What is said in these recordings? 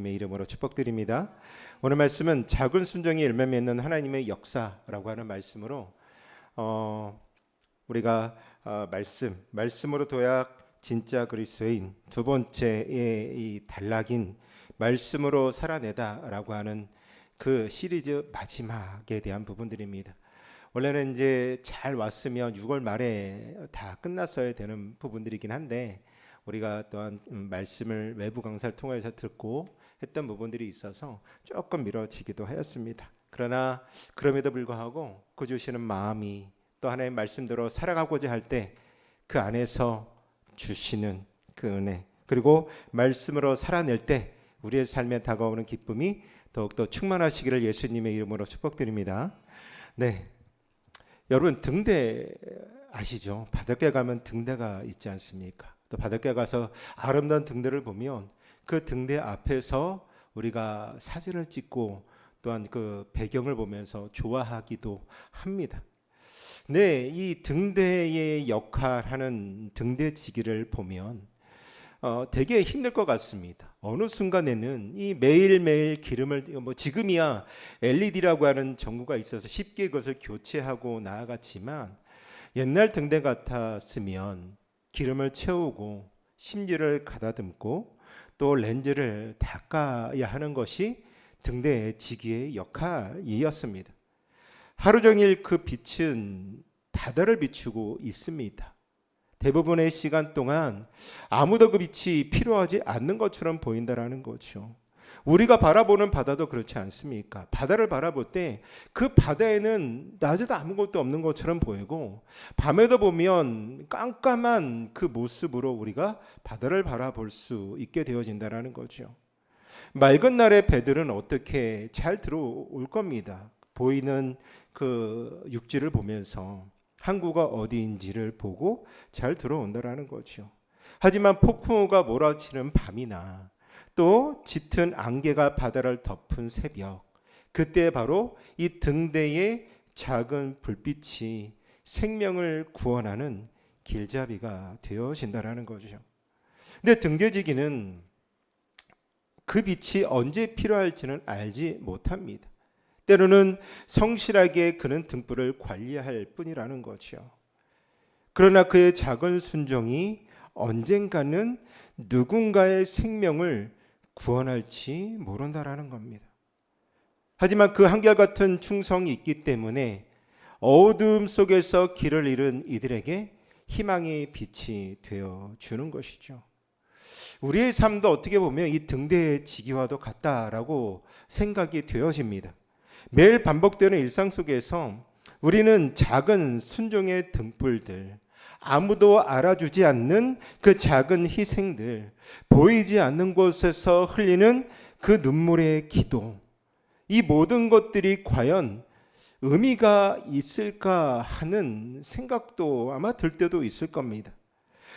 예수님의 이름으로 축복드립니다. 오늘 말씀은 작은 순종이 열매 맺는 하나님의 역사라고 하는 말씀으로 우리가 말씀으로 도약 진짜 그리스도인, 두 번째의 이 단락인 말씀으로 살아내다라고 하는 그 시리즈 마지막에 대한 부분들입니다. 원래는 이제 잘 왔으면 6월 말에 다 끝났어야 되는 부분들이긴 한데 우리가 또한 말씀을 외부 강사를 통해서 듣고 했던 부분들이 있어서 조금 미뤄지기도 하였습니다. 그러나 그럼에도 불구하고 그 주시는 마음이 또 하나의 말씀대로 살아가고자 할 때 그 안에서 주시는 그 은혜, 그리고 말씀으로 살아낼 때 우리의 삶에 다가오는 기쁨이 더욱더 충만하시기를 예수님의 이름으로 축복드립니다. 네, 여러분 등대 아시죠? 바닷가에 가면 등대가 있지 않습니까? 또 바닷가에 가서 아름다운 등대를 보면 그 등대 앞에서 우리가 사진을 찍고 또한 그 배경을 보면서 좋아하기도 합니다. 네, 이 등대의 역할하는 등대지기를 보면 되게 힘들 것 같습니다. 어느 순간에는 이 매일매일 기름을 지금이야 LED라고 하는 전구가 있어서 쉽게 그것을 교체하고 나아갔지만 옛날 등대 같았으면 기름을 채우고 심지를 가다듬고 또 렌즈를 닦아야 하는 것이 등대의 지기의 역할이었습니다. 하루 종일 그 빛은 바다를 비추고 있습니다. 대부분의 시간 동안 아무도 그 빛이 필요하지 않는 것처럼 보인다라는 거죠. 우리가 바라보는 바다도 그렇지 않습니까? 바다를 바라볼 때 그 바다에는 낮에도 아무것도 없는 것처럼 보이고 밤에도 보면 깜깜한 그 모습으로 우리가 바다를 바라볼 수 있게 되어진다라는 거죠. 맑은 날의 배들은 어떻게 잘 들어올 겁니다. 보이는 그 육지를 보면서 항구가 어디인지를 보고 잘 들어온다라는 거죠. 하지만 폭풍우가 몰아치는 밤이나 또 짙은 안개가 바다를 덮은 새벽, 그때 바로 이 등대의 작은 불빛이 생명을 구원하는 길잡이가 되어진다라는 거죠. 근데 등대지기는 그 빛이 언제 필요할지는 알지 못합니다. 때로는 성실하게 그는 등불을 관리할 뿐이라는 거죠. 그러나 그의 작은 순종이 언젠가는 누군가의 생명을 구원할지 모른다라는 겁니다. 하지만 그 한결같은 충성이 있기 때문에 어두움 속에서 길을 잃은 이들에게 희망의 빛이 되어주는 것이죠. 우리의 삶도 어떻게 보면 이 등대의 지기와도 같다라고 생각이 되어집니다. 매일 반복되는 일상 속에서 우리는 작은 순종의 등불들, 아무도 알아주지 않는 그 작은 희생들, 보이지 않는 곳에서 흘리는 그 눈물의 기도, 이 모든 것들이 과연 의미가 있을까 하는 생각도 아마 들 때도 있을 겁니다.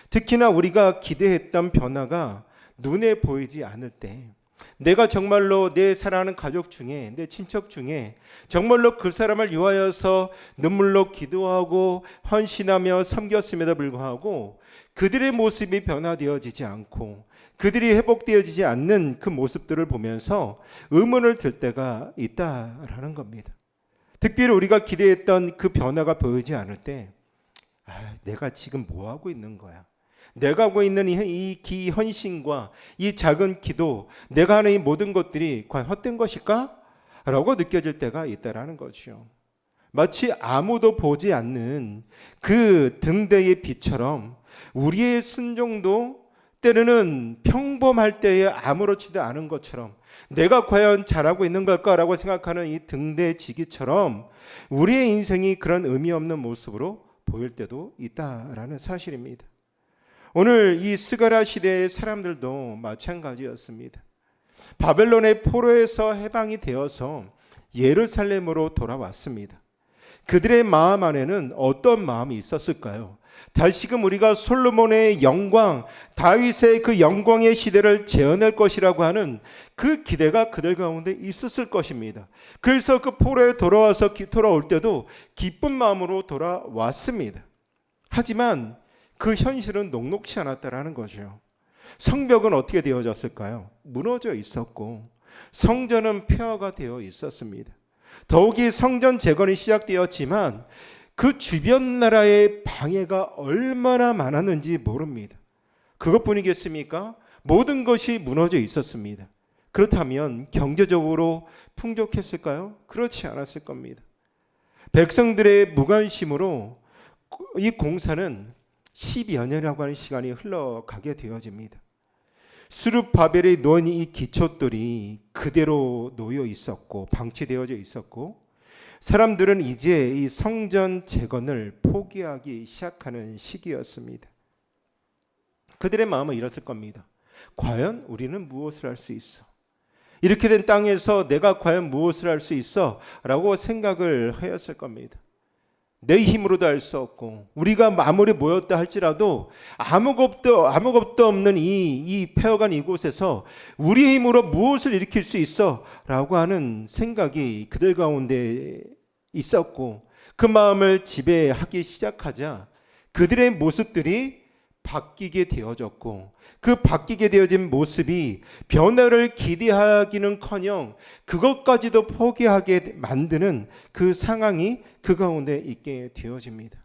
특히나 우리가 기대했던 변화가 눈에 보이지 않을 때, 내가 정말로 내 사랑하는 가족 중에, 내 친척 중에 정말로 그 사람을 위하여서 눈물로 기도하고 헌신하며 섬겼음에도 불구하고 그들의 모습이 변화되어지지 않고 그들이 회복되어지지 않는 그 모습들을 보면서 의문을 들 때가 있다라는 겁니다. 특별히 우리가 기대했던 그 변화가 보이지 않을 때 내가 지금 뭐 하고 있는 거야? 내가 하고 있는 이 헌신과 이 작은 기도, 내가 하는 이 모든 것들이 과연 헛된 것일까? 라고 느껴질 때가 있다라는 거죠. 마치 아무도 보지 않는 그 등대의 빛처럼 우리의 순종도 때로는 평범할 때에 아무렇지도 않은 것처럼 내가 과연 잘하고 있는 걸까라고 생각하는 이 등대지기처럼 우리의 인생이 그런 의미 없는 모습으로 보일 때도 있다라는 사실입니다. 오늘 이 스가랴 시대의 사람들도 마찬가지였습니다. 바벨론의 포로에서 해방이 되어서 예루살렘으로 돌아왔습니다. 그들의 마음 안에는 어떤 마음이 있었을까요? 다시금 우리가 솔로몬의 영광, 다윗의 그 영광의 시대를 재현할 것이라고 하는 그 기대가 그들 가운데 있었을 것입니다. 그래서 그 포로에 돌아올 때도 기쁜 마음으로 돌아왔습니다. 하지만 그 현실은 녹록치 않았다라는 거죠. 성벽은 어떻게 되어졌을까요? 무너져 있었고 성전은 폐허가 되어 있었습니다. 더욱이 성전 재건이 시작되었지만 그 주변 나라의 방해가 얼마나 많았는지 모릅니다. 그것뿐이겠습니까? 모든 것이 무너져 있었습니다. 그렇다면 경제적으로 풍족했을까요? 그렇지 않았을 겁니다. 백성들의 무관심으로 이 공사는 12여 년이라고 하는 시간이 흘러가게 되어집니다. 스룹바벨이 놓은 이 기초들이 그대로 놓여 있었고 방치되어져 있었고 사람들은 이제 이 성전 재건을 포기하기 시작하는 시기였습니다. 그들의 마음은 이랬을 겁니다. 과연 우리는 무엇을 할 수 있어? 이렇게 된 땅에서 내가 과연 무엇을 할 수 있어? 라고 생각을 하였을 겁니다. 내 힘으로도 할 수 없고 우리가 아무리 모였다 할지라도 아무것도 없는 이 폐허간 이곳에서 우리의 힘으로 무엇을 일으킬 수 있어? 라고 하는 생각이 그들 가운데 있었고 그 마음을 지배하기 시작하자 그들의 모습들이 바뀌게 되어졌고 그 바뀌게 되어진 모습이 변화를 기대하기는커녕 그것까지도 포기하게 만드는 그 상황이 그 가운데 있게 되어집니다.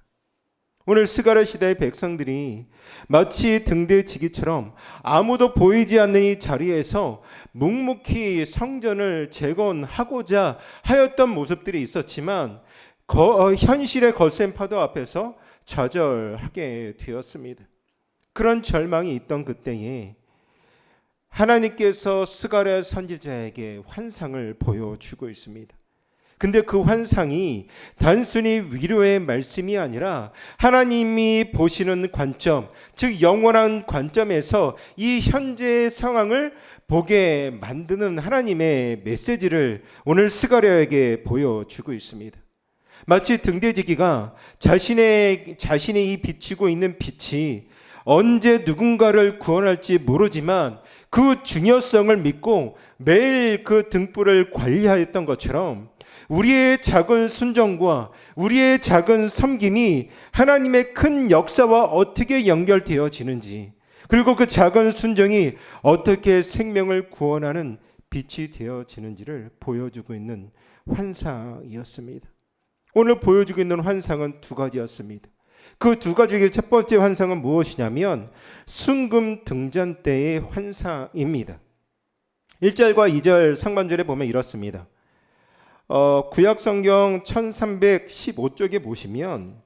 오늘 스가랴 시대의 백성들이 마치 등대지기처럼 아무도 보이지 않는 이 자리에서 묵묵히 성전을 재건하고자 하였던 모습들이 있었지만 현실의 거센 파도 앞에서 좌절하게 되었습니다. 그런 절망이 있던 그때에 하나님께서 스가랴 선지자에게 환상을 보여주고 있습니다. 근데 그 환상이 단순히 위로의 말씀이 아니라 하나님이 보시는 관점, 즉 영원한 관점에서 이 현재의 상황을 보게 만드는 하나님의 메시지를 오늘 스가랴에게 보여주고 있습니다. 마치 등대지기가 자신이 이 비치고 있는 빛이 언제 누군가를 구원할지 모르지만 그 중요성을 믿고 매일 그 등불을 관리하였던 것처럼 우리의 작은 순종과 우리의 작은 섬김이 하나님의 큰 역사와 어떻게 연결되어지는지 그리고 그 작은 순종이 어떻게 생명을 구원하는 빛이 되어지는지를 보여주고 있는 환상이었습니다. 오늘 보여주고 있는 환상은 두 가지였습니다. 그 두 가지 중에 첫 번째 환상은 무엇이냐면 순금 등잔 때의 환상입니다. 1절과 2절 상반절에 보면 이렇습니다. 구약성경 1315쪽에 보시면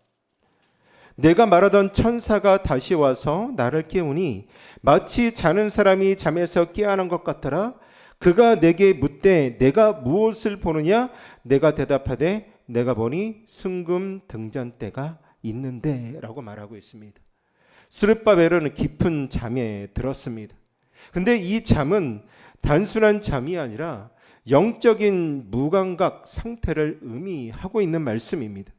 내가 말하던 천사가 다시 와서 나를 깨우니 마치 자는 사람이 잠에서 깨어난 것 같더라. 그가 내게 묻되 내가 무엇을 보느냐? 내가 대답하되 내가 보니 순금 등잔대가 있는데 라고 말하고 있습니다. 스룹바벨은 깊은 잠에 들었습니다. 근데 이 잠은 단순한 잠이 아니라 영적인 무감각 상태를 의미하고 있는 말씀입니다.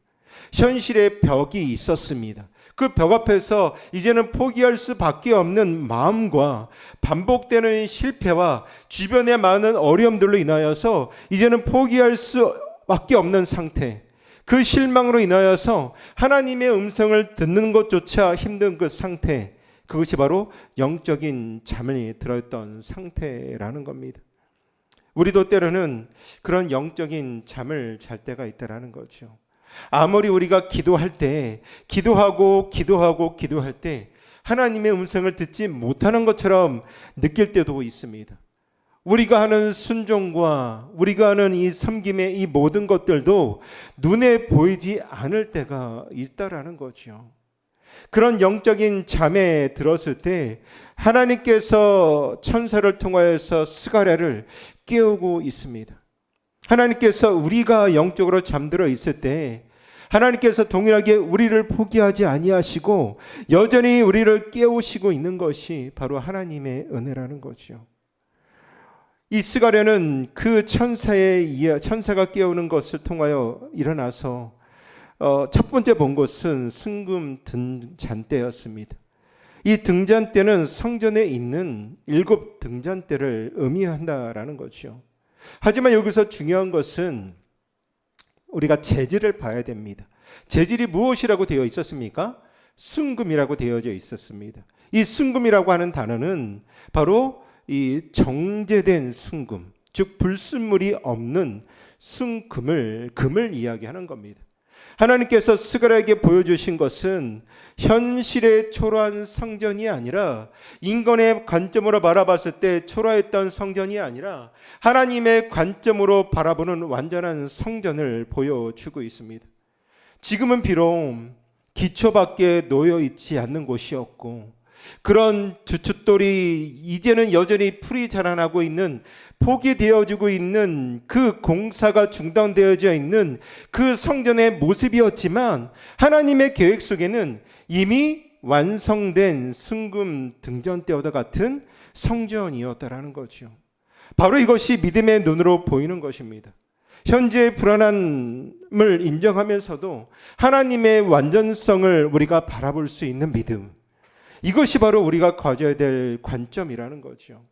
현실의 벽이 있었습니다. 그 벽 앞에서 이제는 포기할 수밖에 없는 마음과 반복되는 실패와 주변의 많은 어려움들로 인하여서 이제는 포기할 수밖에 없는 상태, 그 실망으로 인하여서 하나님의 음성을 듣는 것조차 힘든 그 상태, 그것이 바로 영적인 잠이 들었던 상태라는 겁니다. 우리도 때로는 그런 영적인 잠을 잘 때가 있다라는 거죠. 아무리 우리가 기도할 때, 기도할 때 하나님의 음성을 듣지 못하는 것처럼 느낄 때도 있습니다. 우리가 하는 순종과 우리가 하는 이 섬김의 이 모든 것들도 눈에 보이지 않을 때가 있다라는 거죠. 그런 영적인 잠에 들었을 때 하나님께서 천사를 통하여서 스가랴를 깨우고 있습니다. 하나님께서 우리가 영적으로 잠들어 있을 때 하나님께서 동일하게 우리를 포기하지 아니하시고 여전히 우리를 깨우시고 있는 것이 바로 하나님의 은혜라는 거죠. 이 스가랴는 그 천사가 깨우는 것을 통하여 일어나서 첫 번째 본 것은 순금 등잔대였습니다. 이 등잔대는 성전에 있는 7 등잔대를 의미한다라는 거죠. 하지만 여기서 중요한 것은 우리가 재질을 봐야 됩니다. 재질이 무엇이라고 되어 있었습니까? 순금이라고 되어져 있었습니다. 이 순금이라고 하는 단어는 바로 이 정제된 순금, 즉 불순물이 없는 금을 이야기하는 겁니다. 하나님께서 스가랴에게 보여주신 것은 현실의 초라한 성전이 아니라, 인간의 관점으로 바라봤을 때 초라했던 성전이 아니라 하나님의 관점으로 바라보는 완전한 성전을 보여주고 있습니다. 지금은 비록 기초밖에 놓여 있지 않는 곳이었고, 그런 주춧돌이 이제는 여전히 풀이 자라나고 있는, 포기되어지고 있는 그 공사가 중단되어져 있는 그 성전의 모습이었지만, 하나님의 계획 속에는 이미 완성된 순금 등잔대와 같은 성전이었다라는 거죠. 바로 이것이 믿음의 눈으로 보이는 것입니다. 현재의 불안함을 인정하면서도 하나님의 완전성을 우리가 바라볼 수 있는 믿음, 이것이 바로 우리가 가져야 될 관점이라는 거죠.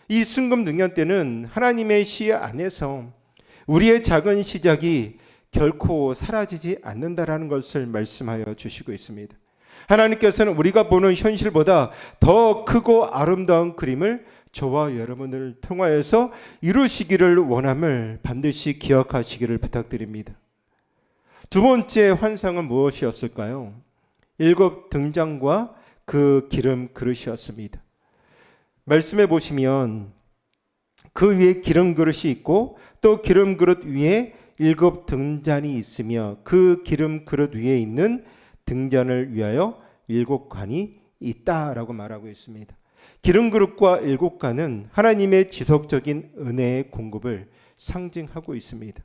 이 순금 등잔대는 하나님의 시야 안에서 우리의 작은 시작이 결코 사라지지 않는다라는 것을 말씀하여 주시고 있습니다. 하나님께서는 우리가 보는 현실보다 더 크고 아름다운 그림을 저와 여러분을 통하여서 이루시기를 원함을 반드시 기억하시기를 부탁드립니다. 두 번째 환상은 무엇이었을까요? 7 등잔과 그 기름 그릇이었습니다. 말씀해 보시면 그 위에 기름 그릇이 있고, 또 기름 그릇 위에 7 등잔이 있으며, 그 기름 그릇 위에 있는 등잔을 위하여 7관이 있다라고 말하고 있습니다. 기름 그릇과 7관은 하나님의 지속적인 은혜의 공급을 상징하고 있습니다.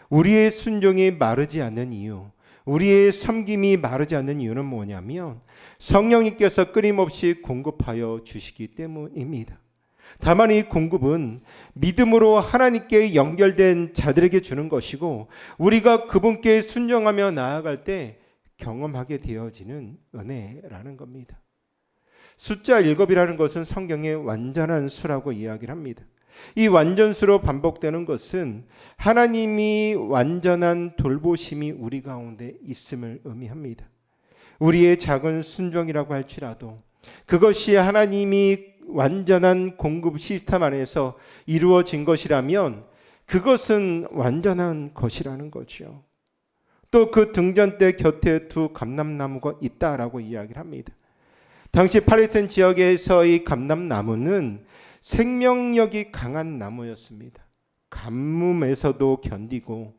우리의 순종이 마르지 않는 이유, 우리의 섬김이 마르지 않는 이유는 뭐냐면 성령님께서 끊임없이 공급하여 주시기 때문입니다. 다만 이 공급은 믿음으로 하나님께 연결된 자들에게 주는 것이고, 우리가 그분께 순종하며 나아갈 때 경험하게 되어지는 은혜라는 겁니다. 숫자 7이라는 것은 성경의 완전한 수라고 이야기를 합니다. 이 완전수로 반복되는 것은 하나님이 완전한 돌보심이 우리 가운데 있음을 의미합니다. 우리의 작은 순종이라고 할지라도 그것이 하나님이 완전한 공급 시스템 안에서 이루어진 것이라면 그것은 완전한 것이라는 거죠. 또 그 등잔대 곁에 2 감람나무가 있다라고 이야기를 합니다. 당시 팔레스타인 지역에서 이 감람나무는 생명력이 강한 나무였습니다. 가뭄에서도 견디고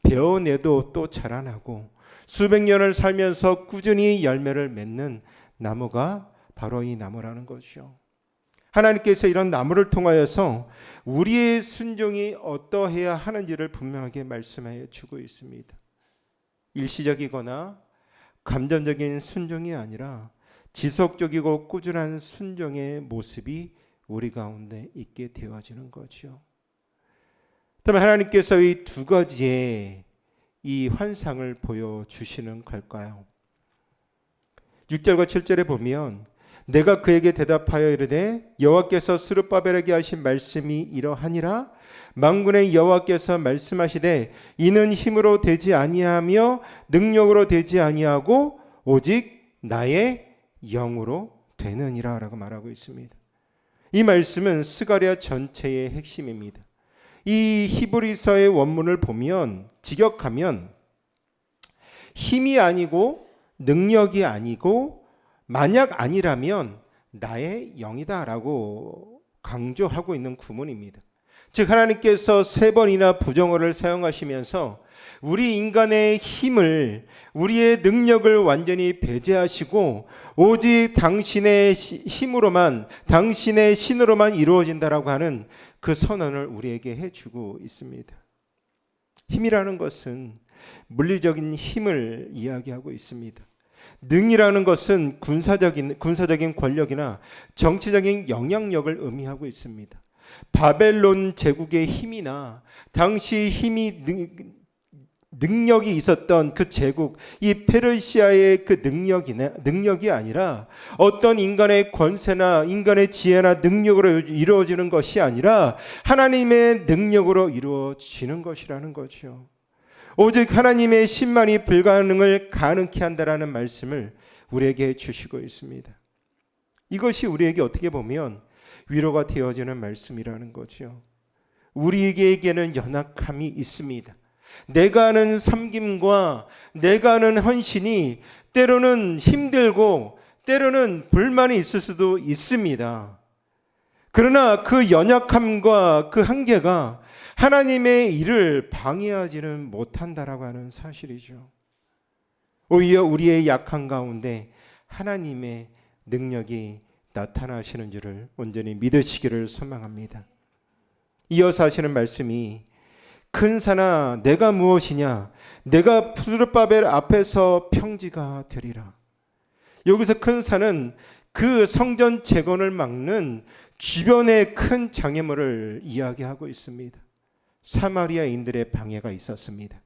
베어내도 또 자라나고 수백 년을 살면서 꾸준히 열매를 맺는 나무가 바로 이 나무라는 것이죠. 하나님께서 이런 나무를 통하여서 우리의 순종이 어떠해야 하는지를 분명하게 말씀해 주고 있습니다. 일시적이거나 감정적인 순종이 아니라 지속적이고 꾸준한 순종의 모습이 우리 가운데 있게 되어지는 거죠. 그러면 하나님께서 이 2가지의 이 환상을 보여주시는 걸까요? 6절과 7절에 보면 내가 그에게 대답하여 이르되 여호와께서 스룹바벨에게 하신 말씀이 이러하니라. 만군의 여호와께서 말씀하시되 이는 힘으로 되지 아니하며 능력으로 되지 아니하고 오직 나의 영으로 되느니라 라고 말하고 있습니다. 이 말씀은 스가랴 전체의 핵심입니다. 이 히브리서의 원문을 보면 직역하면 힘이 아니고 능력이 아니고 만약 아니라면 나의 영이다 라고 강조하고 있는 구문입니다. 즉 하나님께서 3번이나 부정어를 사용하시면서 우리 인간의 힘을, 우리의 능력을 완전히 배제하시고 오직 당신의 힘으로만, 당신의 신으로만 이루어진다라고 하는 그 선언을 우리에게 해주고 있습니다. 힘이라는 것은 물리적인 힘을 이야기하고 있습니다. 능이라는 것은 군사적인 권력이나 정치적인 영향력을 의미하고 있습니다. 바벨론 제국의 힘이나 당시 힘이 능력이 있었던 그 제국, 이 페르시아의 그 능력이 아니라 어떤 인간의 권세나 인간의 지혜나 능력으로 이루어지는 것이 아니라 하나님의 능력으로 이루어지는 것이라는 거죠. 오직 하나님의 신만이 불가능을 가능케 한다라는 말씀을 우리에게 주시고 있습니다. 이것이 우리에게 어떻게 보면 위로가 되어지는 말씀이라는 거죠. 우리에게는 연약함이 있습니다. 내가 하는 섬김과 내가 하는 헌신이 때로는 힘들고 때로는 불만이 있을 수도 있습니다. 그러나 그 연약함과 그 한계가 하나님의 일을 방해하지는 못한다라고 하는 사실이죠. 오히려 우리의 약한 가운데 하나님의 능력이 나타나시는 줄을 온전히 믿으시기를 소망합니다. 이어서 하시는 말씀이 큰 산아 내가 무엇이냐 내가 스룹바벨 앞에서 평지가 되리라. 여기서 큰 산은 그 성전 재건을 막는 주변의 큰 장애물을 이야기하고 있습니다. 사마리아인들의 방해가 있었습니다.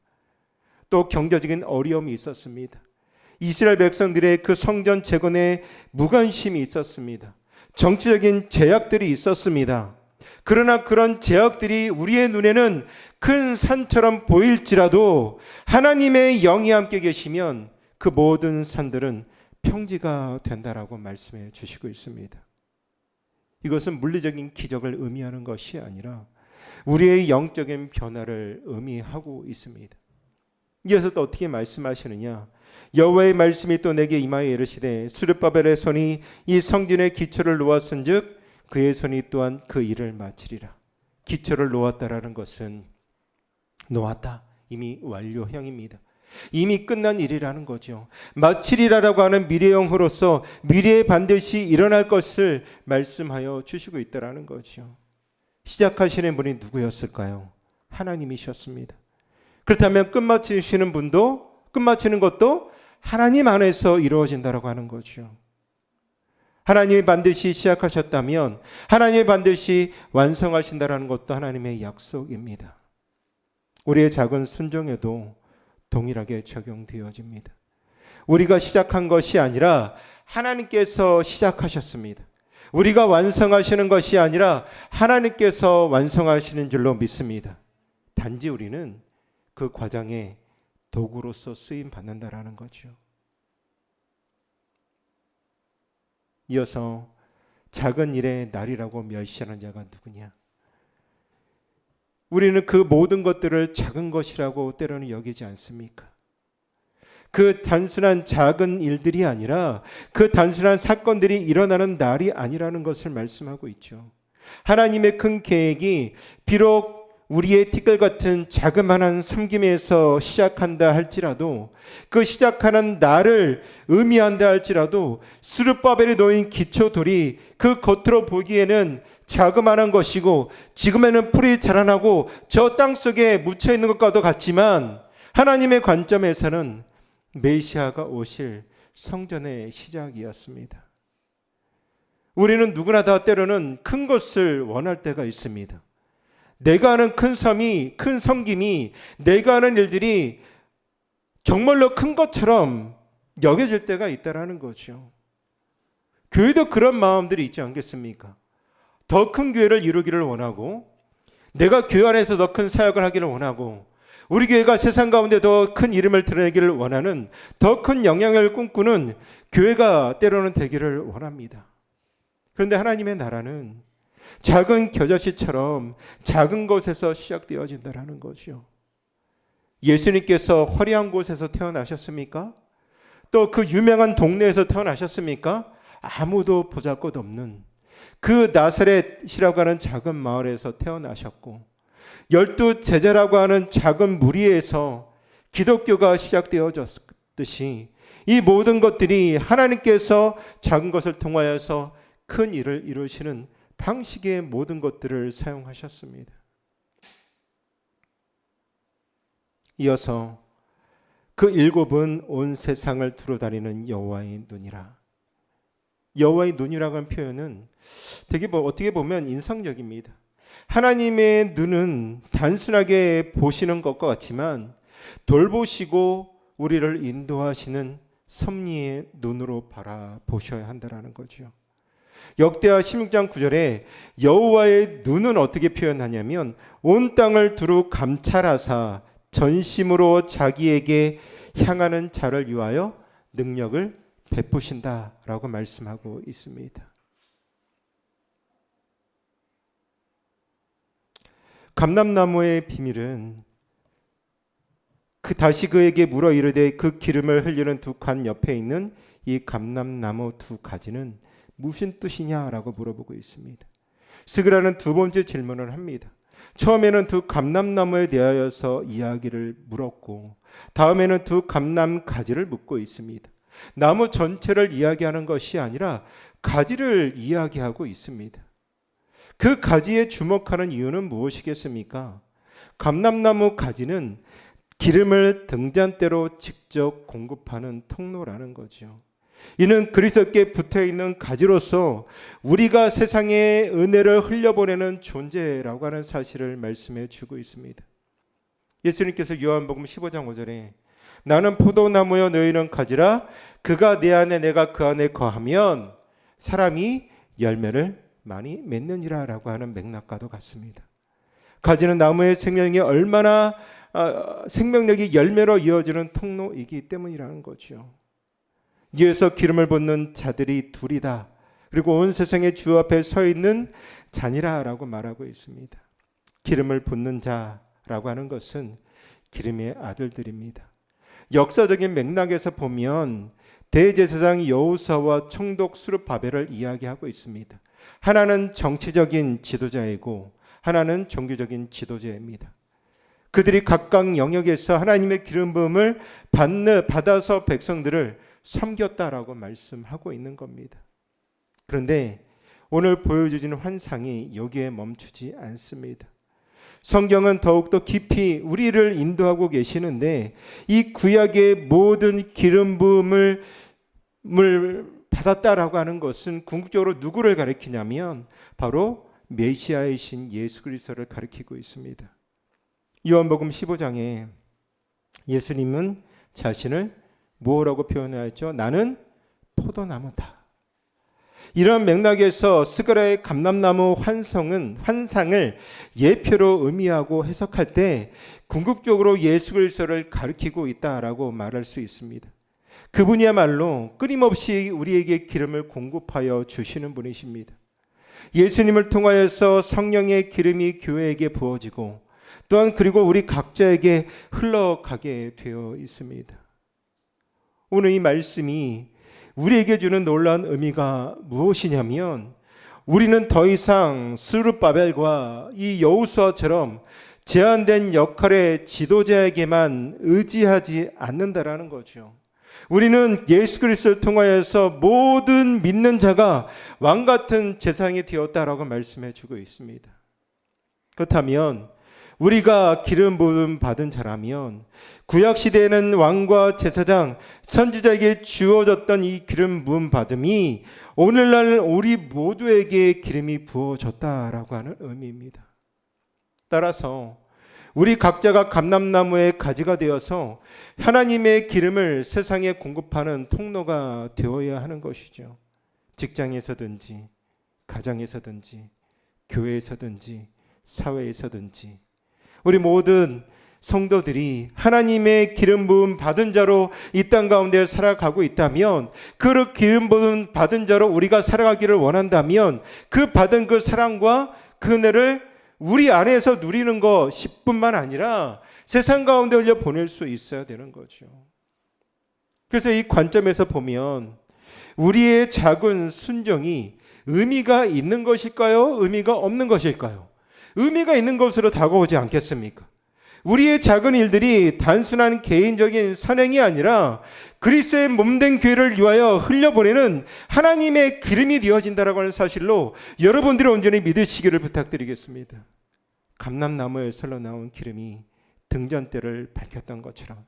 또 경제적인 어려움이 있었습니다. 이스라엘 백성들의 그 성전 재건에 무관심이 있었습니다. 정치적인 제약들이 있었습니다. 그러나 그런 제약들이 우리의 눈에는 큰 산처럼 보일지라도 하나님의 영이 함께 계시면 그 모든 산들은 평지가 된다라고 말씀해 주시고 있습니다. 이것은 물리적인 기적을 의미하는 것이 아니라 우리의 영적인 변화를 의미하고 있습니다. 이어서 또 어떻게 말씀하시느냐? 여호와의 말씀이 또 내게 임하여 이르시되 스룹바벨의 손이 이 성전의 기초를 놓았은즉 그의 손이 또한 그 일을 마치리라. 기초를 놓았다라는 것은 놓았다, 이미 완료형입니다. 이미 끝난 일이라는 거죠. 마치리라라고 하는 미래형으로서 미래에 반드시 일어날 것을 말씀하여 주시고 있다라는 거죠. 시작하시는 분이 누구였을까요? 하나님이셨습니다. 그렇다면 끝마치시는 분도, 끝마치는 것도 하나님 안에서 이루어진다라고 하는 거죠. 하나님이 반드시 시작하셨다면 하나님이 반드시 완성하신다라는 것도 하나님의 약속입니다. 우리의 작은 순종에도 동일하게 적용되어집니다. 우리가 시작한 것이 아니라 하나님께서 시작하셨습니다. 우리가 완성하시는 것이 아니라 하나님께서 완성하시는 줄로 믿습니다. 단지 우리는 그 과정에 도구로서 쓰임 받는다라는 거죠. 이어서 작은 일의 날이라고 멸시하는 자가 누구냐? 우리는 그 모든 것들을 작은 것이라고 때로는 여기지 않습니까? 그 단순한 작은 일들이 아니라 그 단순한 사건들이 일어나는 날이 아니라는 것을 말씀하고 있죠. 하나님의 큰 계획이 비록 우리의 티끌 같은 자그마한 섬김에서 시작한다 할지라도 그 시작하는 날을 의미한다 할지라도 스룹바벨에 놓인 기초돌이 그 겉으로 보기에는 자그마한 것이고 지금에는 풀이 자라나고 저 땅속에 묻혀있는 것과도 같지만 하나님의 관점에서는 메시아가 오실 성전의 시작이었습니다. 우리는 누구나 다 때로는 큰 것을 원할 때가 있습니다. 내가 하는 큰 섬이, 큰 섬김이, 내가 하는 일들이 정말로 큰 것처럼 여겨질 때가 있다라는 거죠. 교회도 그런 마음들이 있지 않겠습니까? 더 큰 교회를 이루기를 원하고, 내가 교회 안에서 더 큰 사역을 하기를 원하고, 우리 교회가 세상 가운데 더 큰 이름을 드러내기를 원하는, 더 큰 영향을 꿈꾸는 교회가 때로는 되기를 원합니다. 그런데 하나님의 나라는 작은 겨자씨처럼 작은 곳에서 시작되어진다는 거죠. 예수님께서 화려한 곳에서 태어나셨습니까? 또 그 유명한 동네에서 태어나셨습니까? 아무도 보잘것없는 그 나사렛이라고 하는 작은 마을에서 태어나셨고 12 제자라고 하는 작은 무리에서 기독교가 시작되어졌듯이 이 모든 것들이 하나님께서 작은 것을 통하여서 큰 일을 이루시는 방식의 모든 것들을 사용하셨습니다. 이어서 그 일곱은 온 세상을 두루다니는 여호와의 눈이라. 여호와의 눈이라고 하는 표현은 되게 어떻게 보면 인상적입니다. 하나님의 눈은 단순하게 보시는 것과 같지만 돌보시고 우리를 인도하시는 섭리의 눈으로 바라보셔야 한다는 거죠. 역대하 16장 9절에 여호와의 눈은 어떻게 표현하냐면 온 땅을 두루 감찰하사 전심으로 자기에게 향하는 자를 위하여 능력을 베푸신다라고 말씀하고 있습니다. 감람나무의 비밀은 다시 그에게 물어 이르되 그 기름을 흘리는 두 관 옆에 있는 이 감람나무 두 가지는 무슨 뜻이냐라고 물어보고 있습니다. 스그라는 두 번째 질문을 합니다. 처음에는 두 감람나무에 대하여서 이야기를 물었고 다음에는 두 감람 가지를 묻고 있습니다. 나무 전체를 이야기하는 것이 아니라 가지를 이야기하고 있습니다. 그 가지에 주목하는 이유는 무엇이겠습니까? 감람나무 가지는 기름을 등잔대로 직접 공급하는 통로라는 거죠. 이는 그리스도께 붙어있는 가지로서 우리가 세상에 은혜를 흘려보내는 존재라고 하는 사실을 말씀해 주고 있습니다. 예수님께서 요한복음 15장 5절에 나는 포도나무여 너희는 가지라 그가 내 안에 내가 그 안에 거하면 사람이 열매를 많이 맺느니라 라고 하는 맥락과도 같습니다. 가지는 나무의 생명이 얼마나 생명력이 열매로 이어지는 통로이기 때문이라는 거죠. 이에서 기름을 붓는 자들이 둘이다. 그리고 온 세상의 주 앞에 서 있는 자니라라고 말하고 있습니다. 기름을 붓는 자라고 하는 것은 기름의 아들들입니다. 역사적인 맥락에서 보면 대제사장 여호수아와 총독 스룹바벨을 이야기하고 있습니다. 하나는 정치적인 지도자이고 하나는 종교적인 지도자입니다. 그들이 각각 영역에서 하나님의 기름 부음을 받아서 백성들을 섬겼다라고 말씀하고 있는 겁니다. 그런데 오늘 보여주시는 환상이 여기에 멈추지 않습니다. 성경은 더욱더 깊이 우리를 인도하고 계시는데 이 구약의 모든 기름 부음을 받았다라고 하는 것은 궁극적으로 누구를 가리키냐면 바로 메시아이신 예수 그리스도를 가리키고 있습니다. 요한복음 15장에 예수님은 자신을 뭐라고 표현하였죠? 나는 포도나무다. 이런 맥락에서 스가랴의 감람나무 환상을 예표로 의미하고 해석할 때 궁극적으로 예수 그리스도를 가리키고 있다라고 말할 수 있습니다. 그분이야말로 끊임없이 우리에게 기름을 공급하여 주시는 분이십니다. 예수님을 통하여서 성령의 기름이 교회에게 부어지고 또한 그리고 우리 각자에게 흘러가게 되어 있습니다. 오늘 이 말씀이 우리에게 주는 놀라운 의미가 무엇이냐면 우리는 더 이상 스룹바벨과 이 여호수아처럼 제한된 역할의 지도자에게만 의지하지 않는다라는 거죠. 우리는 예수 그리스도를 통하여서 모든 믿는 자가 왕 같은 제사장이 되었다라고 말씀해 주고 있습니다. 그렇다면 우리가 기름 부음 받은 자라면 구약 시대에는 왕과 제사장, 선지자에게 주어졌던 이 기름 부음 받음이 오늘날 우리 모두에게 기름이 부어졌다라고 하는 의미입니다. 따라서 우리 각자가 감람나무의 가지가 되어서 하나님의 기름을 세상에 공급하는 통로가 되어야 하는 것이죠. 직장에서든지 가정에서든지 교회에서든지 사회에서든지 우리 모든 성도들이 하나님의 기름 부음 받은 자로 이 땅 가운데 살아가고 있다면 그 기름 부음 받은 자로 우리가 살아가기를 원한다면 그 받은 그 사랑과 그 은혜를 우리 안에서 누리는 것뿐만 아니라 세상 가운데 흘려 보낼 수 있어야 되는 거죠. 그래서 이 관점에서 보면 우리의 작은 순종이 의미가 있는 것일까요? 의미가 없는 것일까요? 의미가 있는 것으로 다가오지 않겠습니까? 우리의 작은 일들이 단순한 개인적인 선행이 아니라 그리스도의 몸된 교회를 위하여 흘려보내는 하나님의 기름이 되어진다라고 하는 사실로 여러분들이 온전히 믿으시기를 부탁드리겠습니다. 감람나무에 흘러나온 기름이 등잔대를 밝혔던 것처럼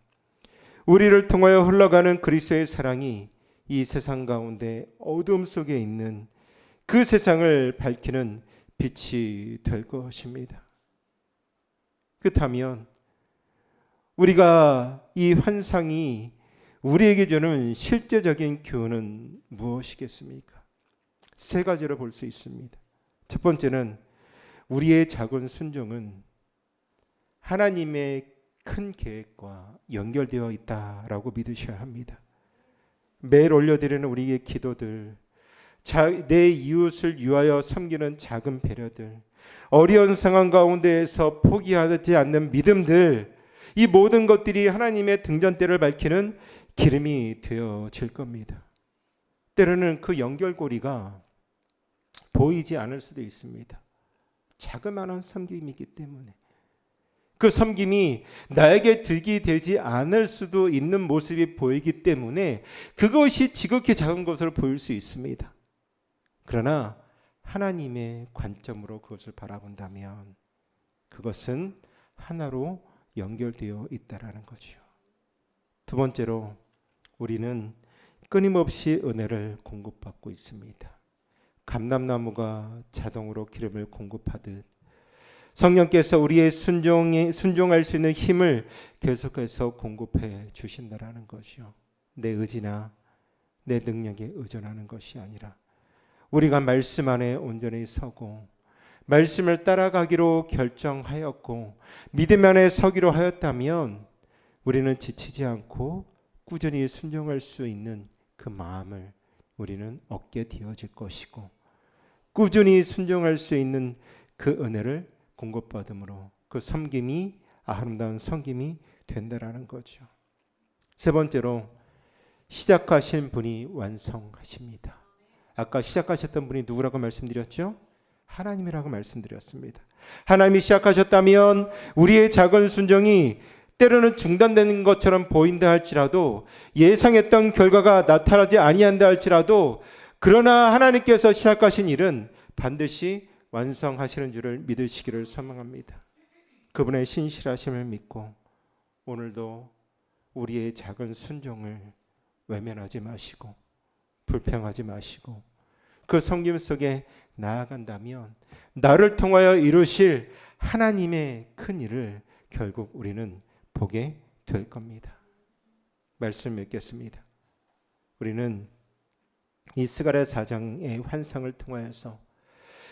우리를 통하여 흘러가는 그리스도의 사랑이 이 세상 가운데 어둠 속에 있는 그 세상을 밝히는 빛이 될 것입니다. 그렇다면 우리가 이 환상이 우리에게 주는 실제적인 교훈은 무엇이겠습니까? 세 가지로 볼 수 있습니다. 첫 번째는 우리의 작은 순종은 하나님의 큰 계획과 연결되어 있다라고 믿으셔야 합니다. 매일 올려드리는 우리의 기도들, 내 이웃을 위하여 섬기는 작은 배려들, 어려운 상황 가운데에서 포기하지 않는 믿음들, 이 모든 것들이 하나님의 등잔대를 밝히는 기름이 되어질 겁니다. 때로는 그 연결고리가 보이지 않을 수도 있습니다. 자그마한 섬김이기 때문에 그 섬김이 나에게 득이 되지 않을 수도 있는 모습이 보이기 때문에 그것이 지극히 작은 것으로 보일 수 있습니다. 그러나 하나님의 관점으로 그것을 바라본다면 그것은 하나로 연결되어 있다라는 거죠. 두 번째로 우리는 끊임없이 은혜를 공급받고 있습니다. 감람나무가 자동으로 기름을 공급하듯 성령께서 우리의 순종할 수 있는 힘을 계속해서 공급해 주신다라는 것이요. 내 의지나 내 능력에 의존하는 것이 아니라 우리가 말씀 안에 온전히 서고 말씀을 따라가기로 결정하였고 믿음 안에 서기로 하였다면 우리는 지치지 않고 꾸준히 순종할 수 있는 그 마음을 우리는 얻게 되어질 것이고 꾸준히 순종할 수 있는 그 은혜를 공급받음으로 그 섬김이 아름다운 섬김이 된다라는 거죠. 세 번째로 시작하신 분이 완성하십니다. 아까 시작하셨던 분이 누구라고 말씀드렸죠? 하나님이라고 말씀드렸습니다. 하나님이 시작하셨다면 우리의 작은 순종이 때로는 중단되는 것처럼 보인다 할지라도 예상했던 결과가 나타나지 아니한다 할지라도 그러나 하나님께서 시작하신 일은 반드시 완성하시는 줄을 믿으시기를 소망합니다. 그분의 신실하심을 믿고 오늘도 우리의 작은 순종을 외면하지 마시고 불평하지 마시고 그 섬김 속에 나아간다면 나를 통하여 이루실 하나님의 큰 일을 결국 우리는 보게 될 겁니다. 말씀 읽겠습니다. 우리는 이 스가랴 4장의 환상을 통하여서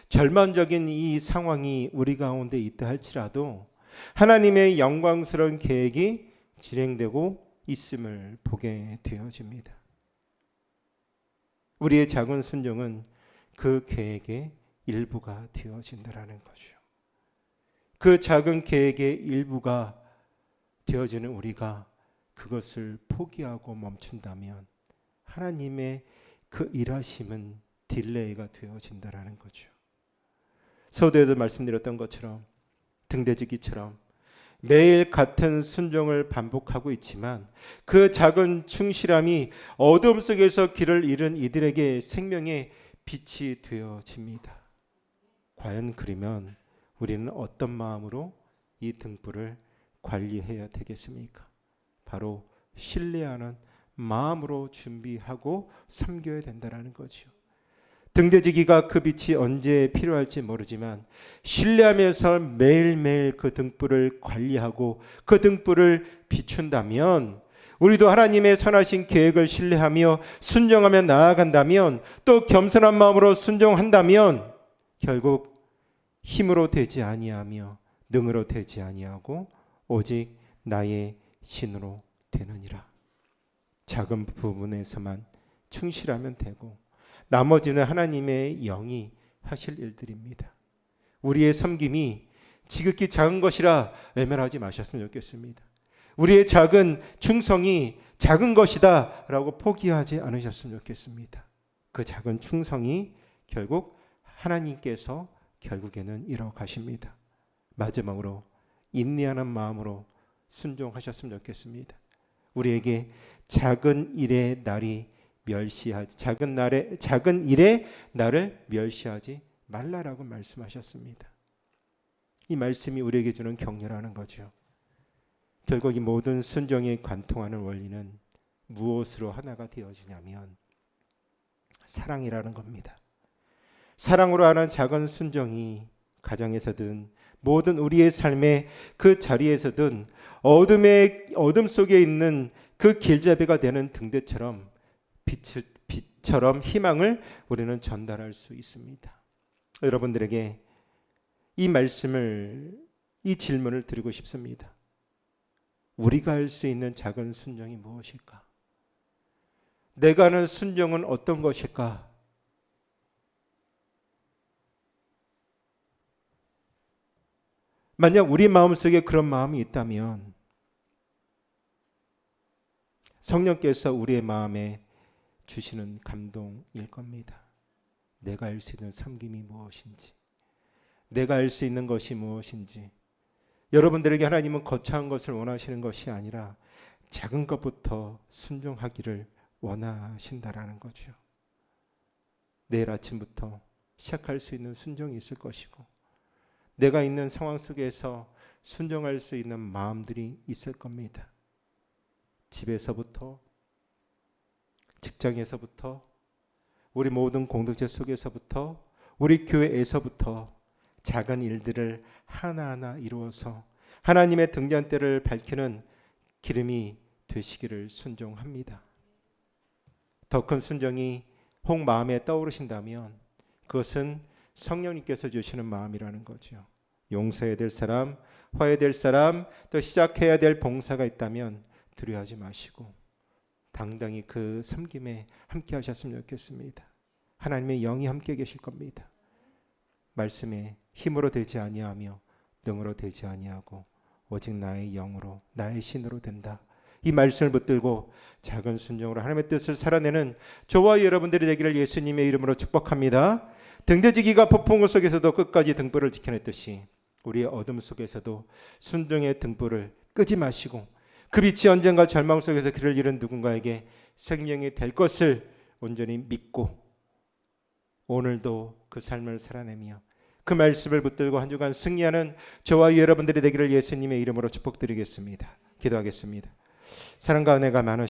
절망적인 이 상황이 우리 가운데 있다 할지라도 하나님의 영광스러운 계획이 진행되고 있음을 보게 되어집니다. 우리의 작은 순종은 그 계획의 일부가 되어진다라는 거죠. 그 작은 계획의 일부가 되어지는 우리가 그것을 포기하고 멈춘다면 하나님의 그 일하심은 딜레이가 되어진다라는 거죠. 서두에도 말씀드렸던 것처럼 등대지기처럼 매일 같은 순종을 반복하고 있지만 그 작은 충실함이 어둠 속에서 길을 잃은 이들에게 생명의 빛이 되어집니다. 과연 그러면 우리는 어떤 마음으로 이 등불을 관리해야 되겠습니까? 바로 신뢰하는 마음으로 준비하고 섬겨야 된다는 거죠. 등대지기가 그 빛이 언제 필요할지 모르지만 신뢰하면서 매일매일 그 등불을 관리하고 그 등불을 비춘다면 우리도 하나님의 선하신 계획을 신뢰하며 순종하며 나아간다면 또 겸손한 마음으로 순종한다면 결국 힘으로 되지 아니하며 능으로 되지 아니하고 오직 나의 신으로 되느니라. 작은 부분에서만 충실하면 되고 나머지는 하나님의 영이 하실 일들입니다. 우리의 섬김이 지극히 작은 것이라 외면하지 마셨으면 좋겠습니다. 우리의 작은 충성이 작은 것이다 라고 포기하지 않으셨으면 좋겠습니다. 그 작은 충성이 결국 하나님께서 결국에는 이뤄 가십니다. 마지막으로 인내하는 마음으로 순종하셨으면 좋겠습니다. 우리에게 작은 일의 날이 멸시하지 작은 일에 나를 멸시하지 말라라고 말씀하셨습니다. 이 말씀이 우리에게 주는 격려라는 거죠. 결국 이 모든 순종에 관통하는 원리는 무엇으로 하나가 되어지냐면 사랑이라는 겁니다. 사랑으로 하는 작은 순종이 가정에서든 모든 우리의 삶의 그 자리에서든 어둠 속에 있는 그 길잡이가 되는 등대처럼 빛처럼 희망을 우리는 전달할 수 있습니다. 여러분들에게 이 질문을 드리고 싶습니다. 우리가 할 수 있는 작은 순종이 무엇일까? 내가 하는 순종은 어떤 것일까? 만약 우리 마음속에 그런 마음이 있다면 성령께서 우리의 마음에 주시는 감동일 겁니다. 내가 알 수 있는 섬김이 무엇인지, 내가 알 수 있는 것이 무엇인지. 여러분들에게 하나님은 거창한 것을 원하시는 것이 아니라 작은 것부터 순종하기를 원하신다라는 거죠. 내일 아침부터 시작할 수 있는 순종이 있을 것이고, 내가 있는 상황 속에서 순종할 수 있는 마음들이 있을 겁니다. 집에서부터, 직장에서부터, 우리 모든 공동체 속에서부터, 우리 교회에서부터 작은 일들을 하나하나 이루어서 하나님의 등잔대를 밝히는 기름이 되시기를 순종합니다. 더 큰 순종이 혹 마음에 떠오르신다면 그것은 성령님께서 주시는 마음이라는 거죠. 용서해야 될 사람, 화해될 사람, 또 시작해야 될 봉사가 있다면 두려워하지 마시고 당당히 그 섬김에 함께 하셨으면 좋겠습니다. 하나님의 영이 함께 계실 겁니다. 말씀에 힘으로 되지 아니하며 능으로 되지 아니하고 오직 나의 영으로, 나의 신으로 된다. 이 말씀을 붙들고 작은 순종으로 하나님의 뜻을 살아내는 저와 여러분들이 되기를 예수님의 이름으로 축복합니다. 등대지기가 폭풍우 속에서도 끝까지 등불을 지켜냈듯이 우리의 어둠 속에서도 순종의 등불을 끄지 마시고 그 빛이 언젠가 절망 속에서 길을 잃은 누군가에게 생명이 될 것을 온전히 믿고 오늘도 그 삶을 살아내며 그 말씀을 붙들고 한 주간 승리하는 저와 여러분들이 되기를 예수님의 이름으로 축복드리겠습니다. 기도하겠습니다. 사랑과 은혜가 많으신